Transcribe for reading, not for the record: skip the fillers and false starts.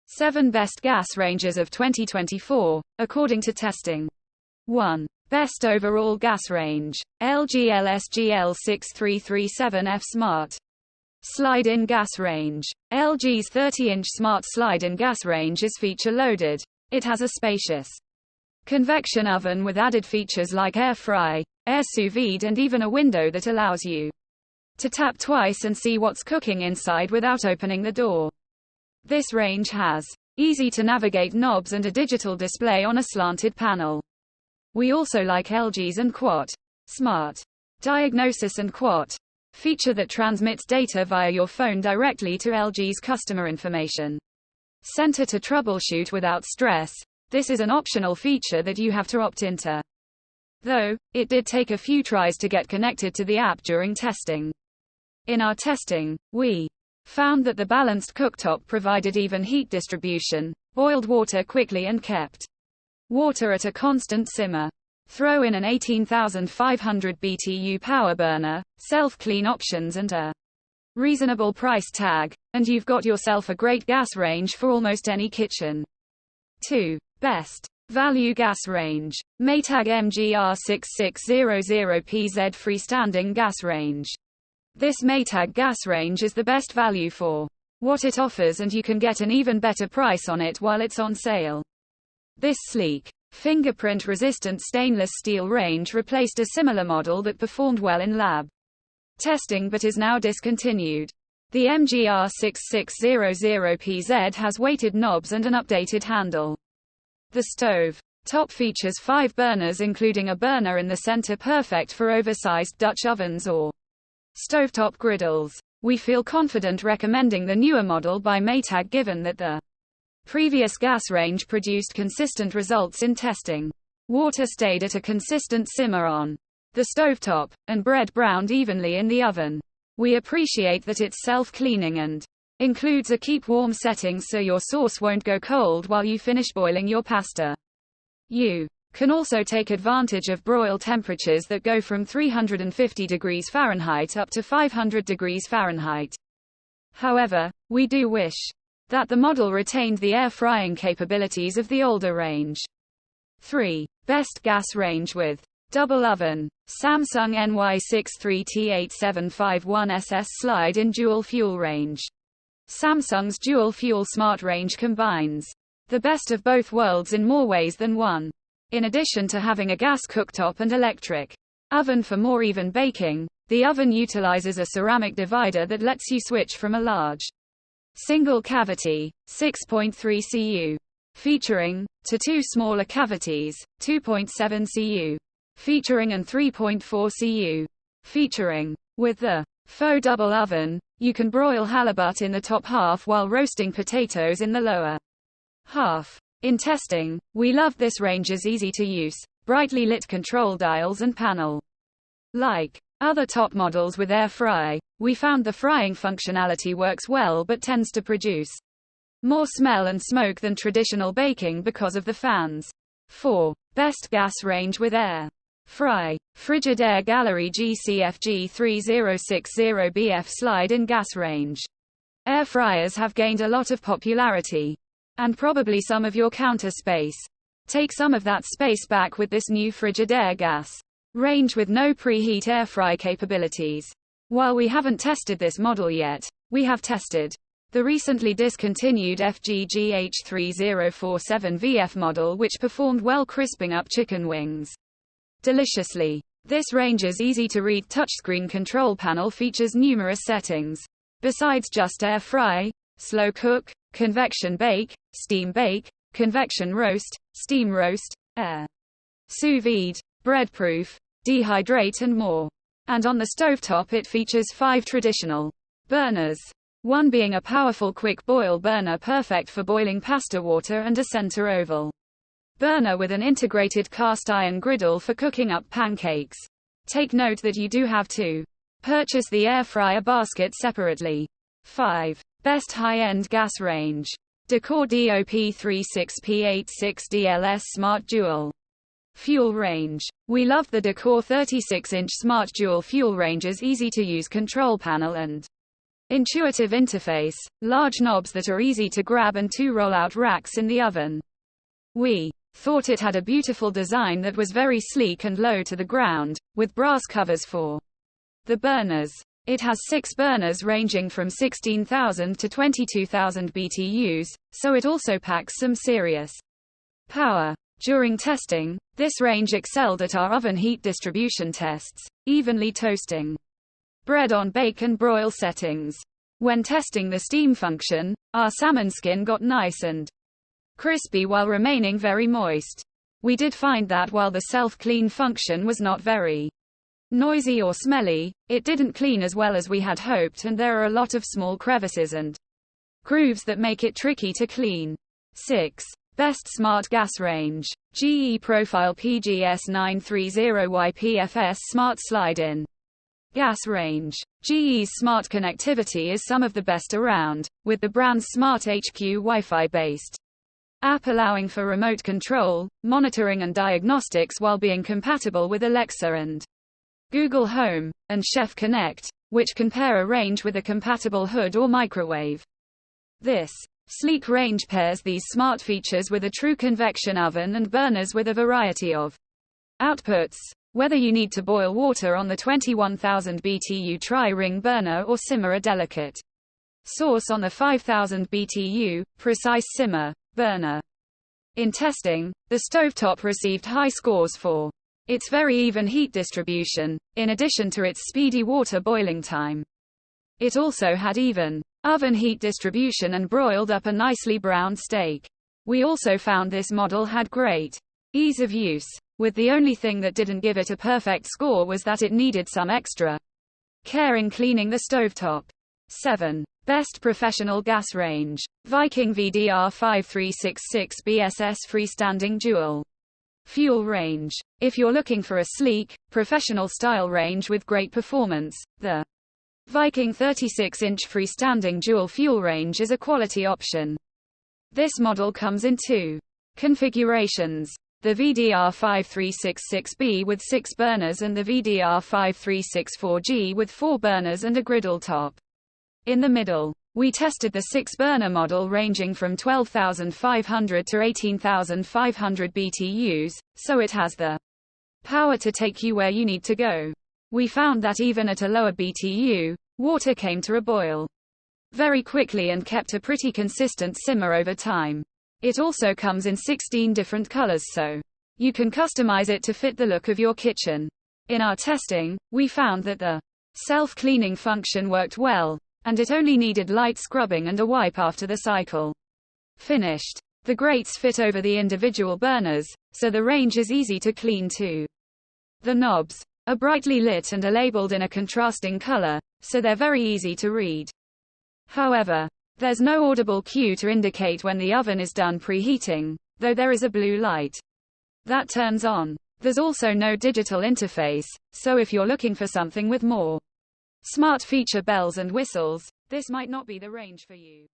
7 Best Gas Ranges of 2024, according to testing. 1. Best Overall Gas Range. LG LSGL 6337F Smart. Slide-in gas range. LG's 30-inch Smart slide-in gas range is feature-loaded. It has a spacious convection oven with added features like air fry, air sous vide, and even a window that allows you to tap twice and see what's cooking inside without opening the door. This range has easy-to-navigate knobs and a digital display on a slanted panel. We also like LG's and Quat Smart Diagnosis and Quat feature that transmits data via your phone directly to LG's customer information center to troubleshoot without stress. This is an optional feature that you have to opt into, though it did take a few tries to get connected to the app during testing. In our testing, we found that the balanced cooktop provided even heat distribution, boiled water quickly and kept water at a constant simmer. Throw in an 18,500 BTU power burner, self-clean options and a reasonable price tag, and you've got yourself a great gas range for almost any kitchen. 2. Best Value Gas Range. Maytag MGR 6600PZ Freestanding Gas Range. This Maytag gas range is the best value for what it offers, and you can get an even better price on it while it's on sale. This sleek, fingerprint-resistant stainless steel range replaced a similar model that performed well in lab testing but is now discontinued. The MGR 6600PZ has weighted knobs and an updated handle. The stove top features 5 burners, including a burner in the center, perfect for oversized Dutch ovens or stovetop griddles. We feel confident recommending the newer model by Maytag given that the previous gas range produced consistent results in testing. Water stayed at a consistent simmer on the stovetop, and bread browned evenly in the oven. We appreciate that it's self-cleaning and includes a keep warm setting so your sauce won't go cold while you finish boiling your pasta. You can also take advantage of broil temperatures that go from 350 degrees Fahrenheit up to 500 degrees Fahrenheit. However, we do wish that the model retained the air frying capabilities of the older range. 3. Best Gas Range with Double Oven. Samsung NY63T8751SS Slide-in Dual Fuel Range. Samsung's Dual Fuel Smart Range combines the best of both worlds in more ways than one. In addition to having a gas cooktop and electric oven for more even baking, the oven utilizes a ceramic divider that lets you switch from a large single cavity, 6.3 cu, featuring, to 2 smaller cavities, 2.7 cu, featuring, and 3.4 cu, featuring. With the faux double oven, you can broil halibut in the top half while roasting potatoes in the lower half. In testing, we loved this range's easy-to-use, brightly lit control dials and panel. Like other top models with air fry, we found the frying functionality works well but tends to produce more smell and smoke than traditional baking because of the fans. 4. Best Gas Range with Air Fry. Frigidaire Gallery GCFG 3060BF Slide-in Gas Range. Air fryers have gained a lot of popularity, and probably some of your counter space. Take some of that space back with this new Frigidaire gas range with no preheat air fry capabilities. While we haven't tested this model yet, we have tested the recently discontinued FGGH3047VF model, which performed well crisping up chicken wings deliciously. This range's easy-to-read touchscreen control panel features numerous settings. Besides just air fry, slow cook, convection bake, steam bake, convection roast, steam roast, air sous vide, bread proof, dehydrate and more. And on the stovetop it features 5 traditional burners. One being a powerful quick boil burner perfect for boiling pasta water, and a center oval burner with an integrated cast iron griddle for cooking up pancakes. Take note that you do have to purchase the air fryer basket separately. 5. Best High-End Gas Range. Decor DOP36P86DLS Smart Dual Fuel Range. We love the Decor 36-inch Smart Dual Fuel Range's easy-to-use control panel and Intuitive interface, large knobs that are easy to grab and 2 roll-out racks in the oven. We thought it had a beautiful design that was very sleek and low to the ground, with brass covers for the burners. It has 6 burners ranging from 16,000 to 22,000 BTUs, so it also packs some serious power. During testing, this range excelled at our oven heat distribution tests, evenly toasting bread on bake and broil settings. When testing the steam function, our salmon skin got nice and crispy while remaining very moist. We did find that while the self-clean function was not very noisy or smelly, it didn't clean as well as we had hoped, and there are a lot of small crevices and grooves that make it tricky to clean. 6. Best Smart Gas Range. GE Profile PGS930YPFS Smart Slide-In Gas Range. GE's smart connectivity is some of the best around, with the brand's Smart HQ Wi-Fi based app allowing for remote control, monitoring and diagnostics while being compatible with Alexa and Google Home, and Chef Connect, which can pair a range with a compatible hood or microwave. This sleek range pairs these smart features with a true convection oven and burners with a variety of outputs. Whether you need to boil water on the 21,000 BTU tri-ring burner or simmer a delicate sauce on the 5,000 BTU, precise simmer, burner. In testing, the stovetop received high scores for its very even heat distribution, in addition to its speedy water boiling time. It also had even oven heat distribution and broiled up a nicely browned steak. We also found this model had great ease of use, with the only thing that didn't give it a perfect score was that it needed some extra care in cleaning the stovetop. 7. Best Professional Gas Range. Viking VDR5366 BSS Freestanding Dual Fuel Range. If you're looking for a sleek, professional-style range with great performance, the Viking 36-inch freestanding dual fuel range is a quality option. This model comes in 2 configurations: the VDR5366B with 6 burners and the VDR5364G with 4 burners and a griddle top. In the middle, we tested the 6-burner model ranging from 12,500 to 18,500 BTUs, so it has the power to take you where you need to go. We found that even at a lower BTU, water came to a boil very quickly and kept a pretty consistent simmer over time. It also comes in 16 different colors, so you can customize it to fit the look of your kitchen. In our testing, we found that the self-cleaning function worked well, and it only needed light scrubbing and a wipe after the cycle finished. The grates fit over the individual burners, so the range is easy to clean too. The knobs are brightly lit and are labeled in a contrasting color, so they're very easy to read. However, there's no audible cue to indicate when the oven is done preheating, though there is a blue light that turns on. There's also no digital interface, so if you're looking for something with more smart feature bells and whistles, this might not be the range for you.